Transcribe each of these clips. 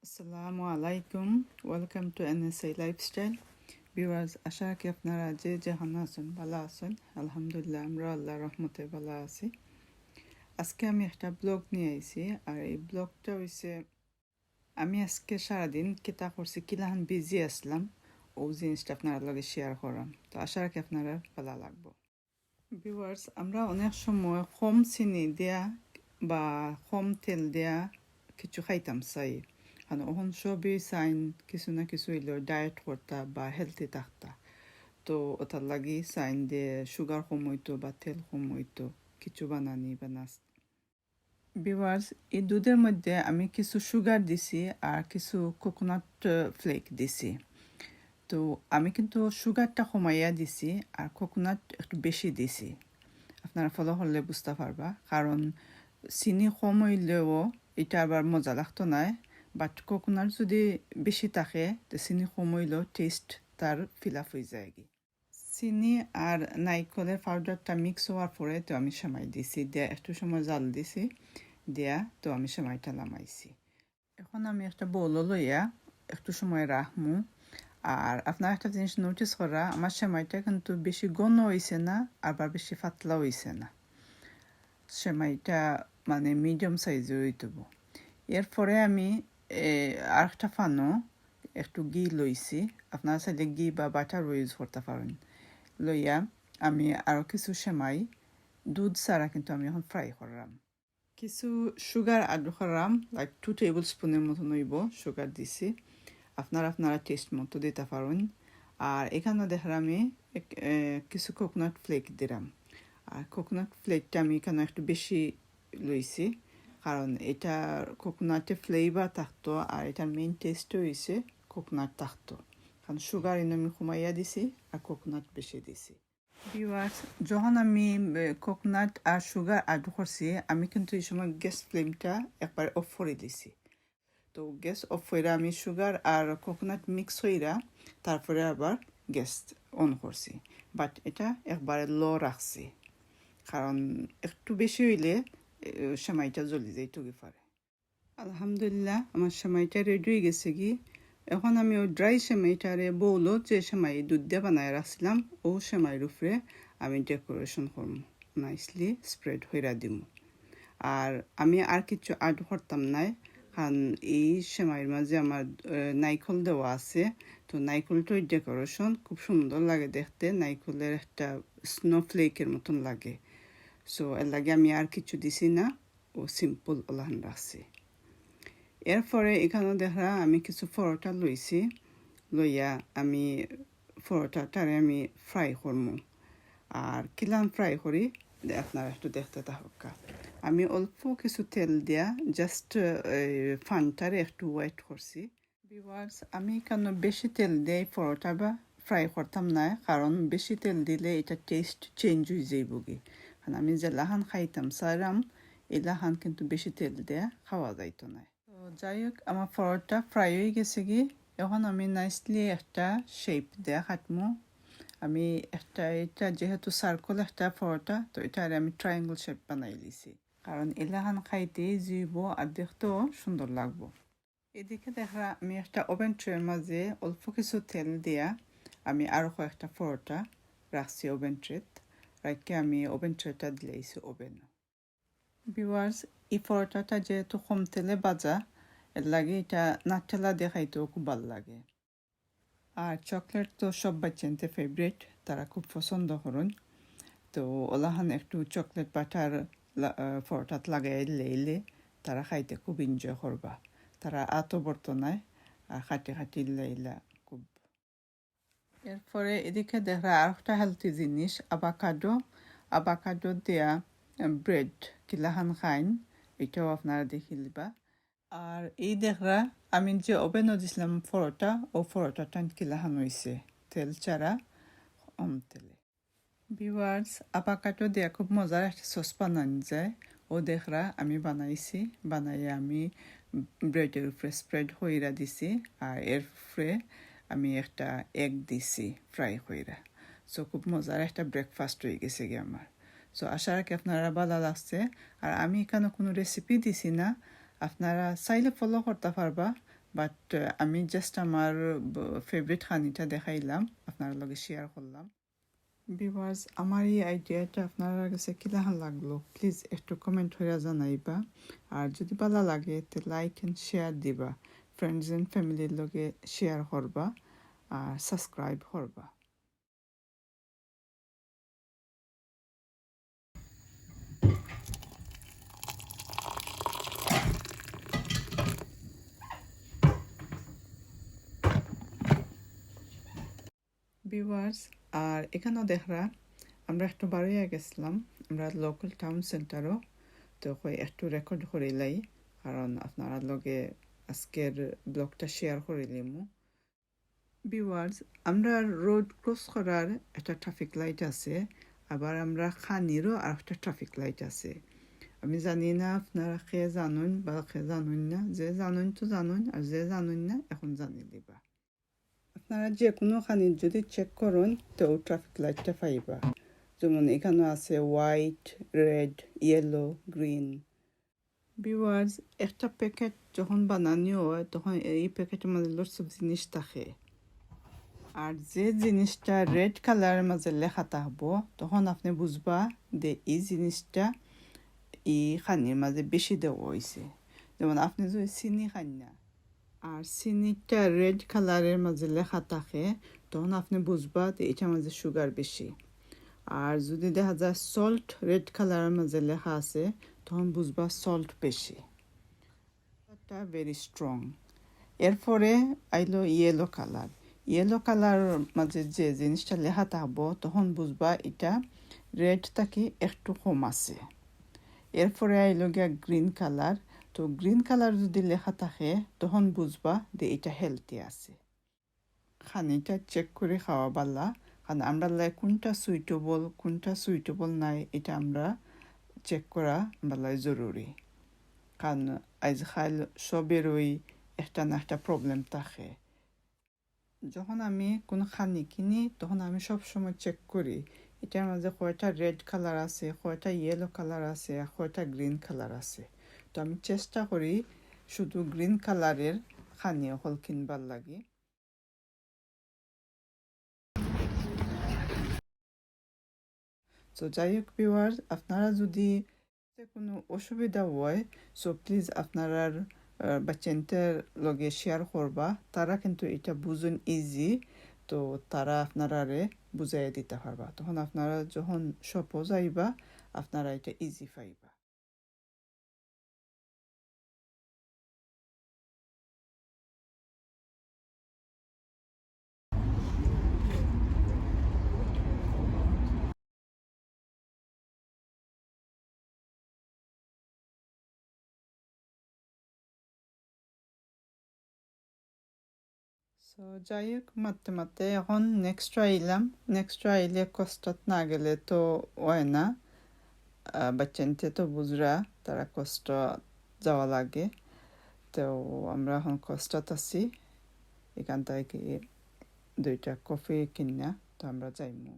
আসসালামু আলাইকুম, welcome to NSI lifestyle viewers. আশা রাখি আপনারা যে যেখানে আছেন ভালো আছেন। আলহামদুলিল্লাহ আমরা আল্লাহর রহমতে ভালো আছি। আজকে আমি একটা ব্লগ নিয়ে আইছি, আর এই ব্লগটা হইছে আমি আজকে সারাদিন কিতা করছি, কিলাহান বিজি আসলাম, ও জিনিসটা আপনার লগে শেয়ার করাম। তো আশা রাখি আপনারা ভালো লাগবো। ভিউয়ার্স, আমরা অনেক সময় কম চিনি দেয়া বা কম তেল দেয়া কিছু খাইতাম চাই, আর ওখান সবই চাইন কিছু না কিছু হইল ডায়েট করতা বা হেলথি থাকতা। তো ওটার লাগি চাইন দিয়ে সুগার কম হইতো বা তেল কম হইতো কিছু বানানি বা নাস্তা। ভিউয়ার্স, এই দুধের মধ্যে আমি কিছু সুগার দিছি আর কিছু কোকোনাট ফ্লেক দিছি। তো আমি কিন্তু সুগারটা কমাইয়া দিছি আর কোকোনাট একটু বেশি দিছি। আপনারা ফলো করলে বুঝতে পারবা, কারণ চিনি কম হইলেও এটা আবার মজা লাগতো না, বাট কোকোনাট যদি বেশি থাকে তো চিনি কম হইলেও টেস্ট তার ফিল আপ হয়ে যায়। চিনি আর নাইকলের পাউডারটা মিক্স হওয়ার পরে তো আমি সেমাই দিছি, দিয়ে একটু সময় জাল দিছি, দিয়া তো আমি সেমাইটা নামাইছি। এখন আমি একটা বোল লইয়া একটু সময় রাখমু। আর আপনার একটা জিনিস নোটিস করা, আমার সেমাইটা কিন্তু বেশি ঘন হইছে না আবার বেশি পাতলা হইছে না, সেমাইটা মানে মিডিয়াম সাইজে হইতব। এরপরে আমি আরেকটা ফানো একটু ঘি লইছি, আপনারা চাইলে ঘি বা বাটারও ইউজ করতে পারেন। লইয়া আমি আরও কিছু সেমাই দুধ ছাড়া কিন্তু আমি এখন ফ্রাই করলাম। কিছু সুগার অ্যাড করলাম, লাইক 2 টেবিল স্পুনের মতন হইব সুগার দিছি, আপনারা টেস্ট মতো দিতে পারেন। আর এখানে দেখার আমি কিছু কোকোনাট ফ্লেক দিলাম, আর কোকোনাট ফ্লেকটা আমি এখানে একটু বেশি লইছি, কারণ এটা কোকোনাটের ফ্লেভার থাকতো আর এটার মেইন টেস্টও হয়েছে কোকোনাট থাকতো, কারণ সুগার এনে আমি কমাইয়া দিছি আর কোকোনাট বেশি দিছি। ভিউয়ার্স, যখন আমি কোকোনাট আর সুগার অ্যাড করছি, আমি কিন্তু এই সময় গ্যাস ফ্লেমটা একবার অফ করে দিছি। তো গ্যাস অফ করে আমি সুগার আর কোকোনাট মিক্স হইরা তারপরে আবার গ্যাস অন করছি, বাট এটা একবারে লো রাখছি, কারণ একটু বেশি হইলে সেমাইটা জ্বলি যাইতে পারে। আলহামদুলিল্লাহ, আমার সেমাইটা রেডি হয়ে গেছে কি। এখন আমি ওই ড্রাই সেমাইটারে বউলো যে সেমাই দুধ দিয়ে বানায় রাখছিলাম, ও সেমাইয়ের উপরে আমি ডেকোরেশন করব, নাইসলি স্প্রেড হইরা দিব। আর আমি আর কিছু অ্যাড করতাম না, কারণ এই সেমাইয়ের মাঝে আমার নাইকল দেওয়া আছে। তো নাইকলটার ডেকোরেশন খুব সুন্দর লাগে দেখতে, নাইকলের একটা স্নোফ্লেকের মতন লাগে। সো এর লাগে আমি আর কিছু দিছি না, ও সিম্পল ওলাহান রাখছি। এরপরে এখানে দেখা আমি কিছু পরোটা লইছি, লইয়া আমি পরোটাটারে আমি ফ্রাই করবো। আর কিলাম ফ্রাই করি আপনারা একটু দেখতে থাকা। আমি অল্প কিছু তেল দিয়া জাস্ট ফানটারে একটু ওয়েট করছি। ভিউয়ার্স, আমি কেন বেশি তেল দিয়ে পরোটা বা ফ্রাই করতাম না, কারণ বেশি তেল দিলে এটা টেস্ট চেঞ্জ হয়ে যাইব গি। কারণ আমি যে লাহান খাইতাম সারাম, এই লাহান কিন্তু বেশি তেল দেয়া খাওয়া যাইতো না। তো যাই হোক, আমার পরোটা ফ্রাই হয়ে গেছে কি। এখন আমি নাইসলি একটা শেপ দেয়া কাটমু। আমি এটা যেহেতু সার্কল একটা পরোটা, তো এটা আমি ট্রায়াঙ্গল শেপ বানাই লিছি, কারণ এলাহান খাইতে জীব আর দেখতেও সুন্দর লাগবো। এদিকে দেখা আমি একটা ওভেন ট্রের মাঝে অল্প কিছু তেল দিয়া আমি আরও কয়েকটা পরোটা রাখছি ওভেন ট্রেত, রাখি আমি ওভেন ট্রেটা দিলাইছি ওভেন। ভিউয়ার্স, এই পরোটাটা যেহেতু কম তেলে ভাজা, এর লাগে এটা নাটেলা দিয়ে খাইতেও খুব ভালো লাগে। আর চকলেট তো সব বাচ্চাদের ফেভারিট, তারা খুব পছন্দ করেন। তো ওলাহান একটু চকলেট বাটার পরোটাত লাগাই লেইলে তারা খাইতে খুব এনজয় করবা, তারা আত বর্তনায় আর খাটি লাইলা খুব। এরপরে এদিকে দেখা আর একটা হেলথি জিনিস, আবাকাডো দেয়া ব্রেড কিলাহান খাইন, এটাও আপনারা দেখিলবা। আর এই দেখা আমি যে ওভেনও দিছিলাম পরোটা, ও পরোটাটা কিলাহান হয়েছে তেল ছাড়া কম তেলে। ভিউয়ার্স, আবাকাডো দিয়ে খুব মজার একটা সস বানানো যায়, ও দেখরা আমি বানাইছি, বানাইয়ে আমি ব্রেডের উপরে স্প্রেড হইরা দিছি, আর এর উপরে আমি একটা এগ দিছি ফ্রাই হইরা। সো খুব মজার একটা ব্রেকফাস্ট হয়ে গেছে গিয়ে আমার। সো আশা রাখি আপনারা ভালো লাগছে। আর আমি এখানে কোনো রেসিপি দিছি না, আপনারা চাইলে ফলো করতে পারবা, বাট আমি জাস্ট আমার ফেভারিট খানিটা দেখাইলাম আপনার লগে শেয়ার করলাম ভিউয়ার্স আমার এই আইডিয়াটা আপনার কাছে কিলাহান লাগলো প্লিজ একটু কমেন্ট হয়ে জানাইবা আর যদি ভালো লাগে তো লাইক এন্ড শেয়ার দিবা ফ্রেন্ডস এন্ড ফ্যামিলির লগে শেয়ার করবা আর সাবস্ক্রাইব করবা ভিউয়ার্স আর এখানেও দেখরা আমরা একটু বাড়িয়ে গেছিলাম আমরা লোকাল টাউন সেন্টারও তো একটু রেকর্ড করিলাই কারণ আপনারা লগে আজকের ব্লগটা শেয়ার করিলিমু ভিউয়ার্স আমরা রোড ক্রস করার একটা ট্রাফিক লাইট আছে আবার আমরা খানিরও আর একটা ট্রাফিক লাইট আছে আমি জানি না আপনারা কে জানুন বা কে জানুন না যে জানুন তো জানুন আর যে জানুন না এখন জানি দিবা আপনারা যে কোনো খানির যদি চেক করুন তো ট্রাফিক লাইটটা পাইবা যেমন এখানে আছে white red yellow green viewers একটা প্যাকেট যখন বানানো হয় তখন এই প্যাকেটের মধ্যে লোটস অফ জিনিস থাকে আর যে জিনিসটা রেড কালারের মাঝে লেখা থাকবো তখন আপনি বুঝবা যে এই জিনিসটা এই খানির মাঝে বেশি দেওয়া হয়েছে যেমন আপনি যদি চিনি খান না আর চিনিটা রেড কালারের মাঝে লেখা থাকে তখন আপনি বুঝবা যে এটার মাঝে সুগার বেশি আর যদি দেখা যায় সল্ট রেড কালারের মাঝে লেখা আছে তখন বুঝবা সল্ট বেশি এটা ভেরি স্ট্রং এরপরে আইলো ইয়েলো কালার মাঝে যে জিনিসটা লেখা থাকবো তখন বুঝবা এটা রেড থাকি একটু কম আছে এরপরে আইলো গিয়া গ্রিন কালার তো গ্রিন কালার যদি লেখা থাকে তখন বুঝবা যে এটা হেলদি আছে খানিটা চেক করে খাওয়া বালা কারণ আমরা লাই কোনটা সুইটেবল নাই এটা আমরা চেক করা আমরা লাই জরুরি কারণ আজকাল সবেরই একটা না একটা প্রবলেম থাকে যখন আমি কোনো খানি কিনি তখন আমি সবসময় চেক করি এটার মাঝে কয়টা রেড কালার আছে কয়টা ইয়েলো কালার আছে আর কয়টা গ্রিন কালার আছে তো আমি চেষ্টা করি শুধু গ্রিন কালারের খানি হল কিনবার লাগে তো যাই হোক ভিউয়ার্স আপনারা যদি কোনো অসুবিধা হয় সো প্লিজ আপনারা বাচ্চাদের লগে শেয়ার করবা তারা কিন্তু এটা বুঝুন ইজি তো তারা আপনারারে বুঝাই দিতে পারবা তখন আপনারা যখন শপও যাইবা আপনারা এটা ইজি পাইবা সো যাই হোক মারতে এখন নেক্সট আইলে কষ্টত না গেলে তো হয় না বাচ্চাতে তো বুঝরা তারা কষ্ট যাওয়া লাগে তো আমরা এখন কষ্টত আছি এখান থেকে 2টা কফি কিনা তো আমরা যাইমু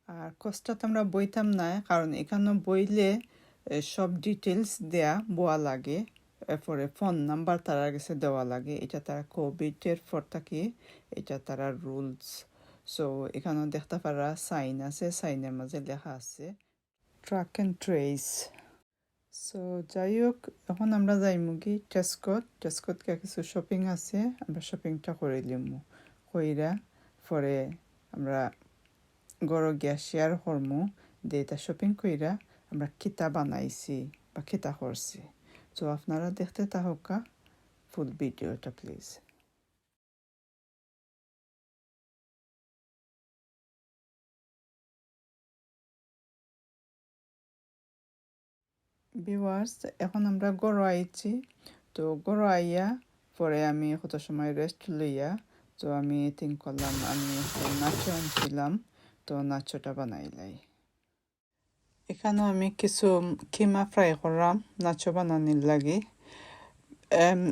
আর কষ্টত আমরা বইতাম না কারণ এখানে বইলে সব ডিটেলস দেয়া বোয়া লাগে এরপরে ফোন নাম্বার তারা কাছে দেওয়া লাগে এটা তারা কোভিডের পর থেকে এটা তারা রুলস সো এখানে দেখতে পারা সাইন আছে সাইনের মাঝে লেখা আছে ট্র্যাক অ্যান্ড ট্রেস সো যাই হোক এখন আমরা যাইমু কি টেস্কট কিছু শপিং আছে আমরা শপিংটা করে লিমু কইরা পরে আমরা গড় গিয়া শেয়ার করমু যে এটা শপিং কইরা আমরা কিতা বানাইছি বা কিতা করছি তো আপনারা দেখতে থাকা ফুল ভিডিওটা প্লিজ ভিউয়ার্স এখন আমরা গড় আইছি তো গড় আইয়া পরে আমি কত সময় রেস্ট লইয়া তো আমি থিঙ্ক করলাম আমি নাচো আনছিলাম তো নাচোটা বানাইলাই এখানে আমি কিছু কিমা ফ্রাই করলাম নাচো বানানোর লাগে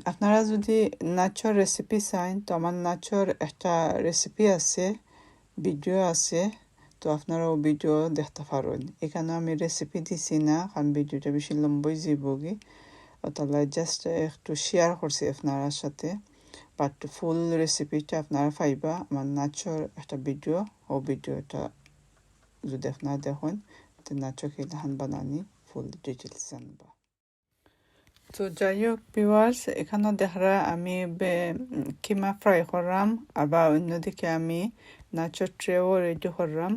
আপনারা যদি নাচোর রেসিপি চান তো আমার নাচোর একটা রেসিপি আছে ভিডিও আছে তো আপনারাও ভিডিও দেখতে পারেন এখানে আমি রেসিপি দিছি না কারণ ভিডিওটা বেশি লম্বই যাবগি তাহলে জাস্ট একটু শেয়ার করছি আপনার সাথে বাট ফুল রেসিপিটা আপনারা পাইবা আমার নাচর একটা ভিডিও ও ভিডিওটা যদি আপনারা দেখুন তো নাচো কিলাহান বানানি ফুল ডিটেলস জানবা তো যাই হোক ভিউয়ার্স এখানে দেখরা আমি কিমা ফ্রাই করলাম আবার অন্যদিকে আমি নাচোর ট্রেও রেডি করলাম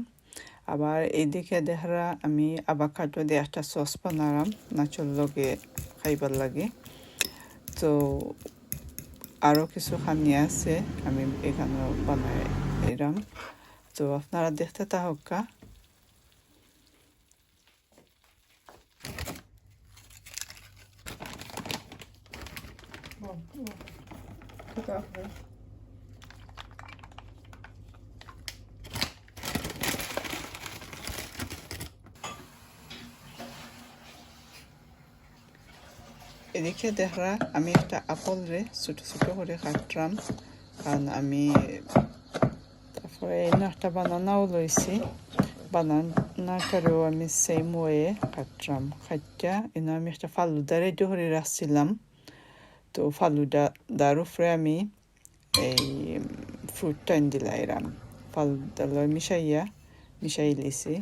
আবার এইদিকে দেখরা আমি আভাকাডো দিয়ে একটা সস বানালাম নাচোর লগে খাইবার লাগে তো আরও কিছু খানি আছে আমি এখানে বানাই এরাম তো আপনারা দেখতে থাকা এদিকে দেখরা আমি একটা আপেল রে ছোট ছোট করে কাটলাম কারণ আমি তারপরে একটা বানানাও লইছি বানানাটারেও আমি সেম ওয়ে কাটলাম খাইটা এনে আমি একটা ফালুদা রেডি করে রাখছিলাম তো ফালুদার উপরে আমি এই ফ্রুটটা দিলাম ফালুদা লয় মিশাই লিছি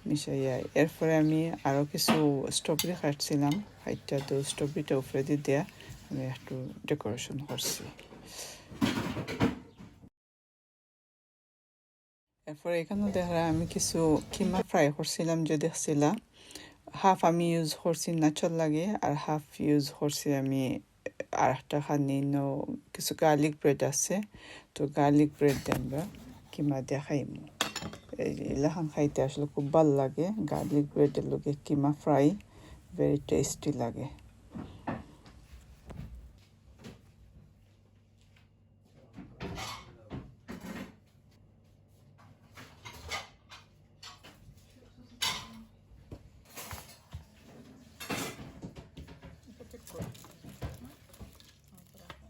মিশাইয়া এরপরে আমি আরও কিছু স্ট্রবেরি কাটছিলাম খাইটা তো স্ট্রবেরিটা উপরে দিয়ে দেয়া আমি একটু ডেকোরেশন করছি এরপরে এখানে দেখা আমি কিছু কিমা ফ্রাই করছিলাম যে দেখছিলাম হাফ আমি ইউজ করছি নাচল লাগে আর হাফ ইউজ করছি আমি আর একটা খানি কিছু গার্লিক ব্রেড আছে তো গার্লিক ব্রেড দিয়ে আমরা কিমা দিয়ে খাইমু এলাহান খাইতে আসলে খুব ভালো লাগে গার্লিক ব্রেডের লগে কিমা ফ্রাই ভেরি টেস্টি লাগে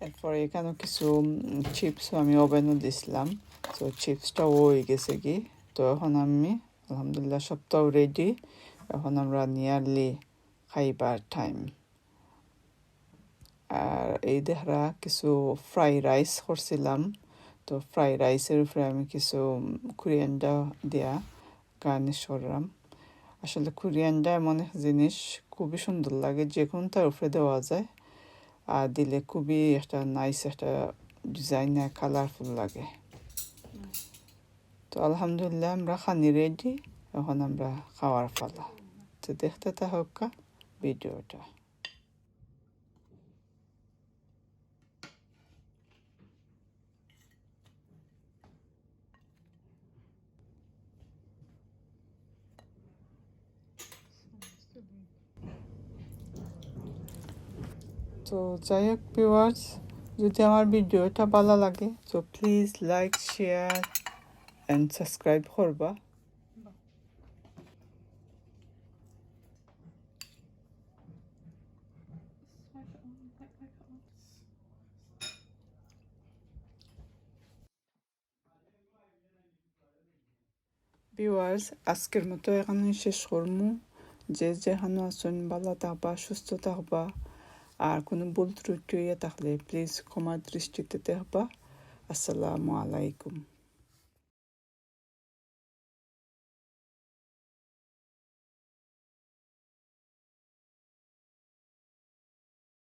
এরপরে এখানে কিছু চিপস আমি ওভেনও দিছিলাম তো চিপসটাও হয়ে গেছে কি তো এখন আমি আলহামদুলিল্লাহ সবটাও রেডি এখন আমরা নিয়ারলি খাইবার টাইম আর এই দেখা কিছু ফ্রাই রাইস করছিলাম তো ফ্রাই রাইসের উপরে আমি কিছু কোরিয়ান্ডার দেয়া গার্নিশ করলাম আসলে কোরিয়ান্ডার এমন এক জিনিস খুবই সুন্দর লাগে যে কোনো তার উপরে দেওয়া যায় আর দিলে খুবই একটা নাইস একটা ডিজাইন কালারফুল লাগে তো আলহামদুলিল্লাহ আমরা খানি রেডি এখন আমরা খাওয়ার পালা তো দেখতে থাকা ভিডিওটা তো যাই হোক ভিউয়ার্স যদি আমার ভিডিওটা ভালো লাগে তো please like share and subscribe করবা ভিউয়ার্স আজকের মতো এখানে শেষ করমু যে যেখানে আছেন ভালো থাকবা সুস্থ থাকবা আর কোনো ভুল ত্রুটি থাকলে প্লিজ ক্ষমার দৃষ্টিতে দেখবা আসসালামু আলাইকুম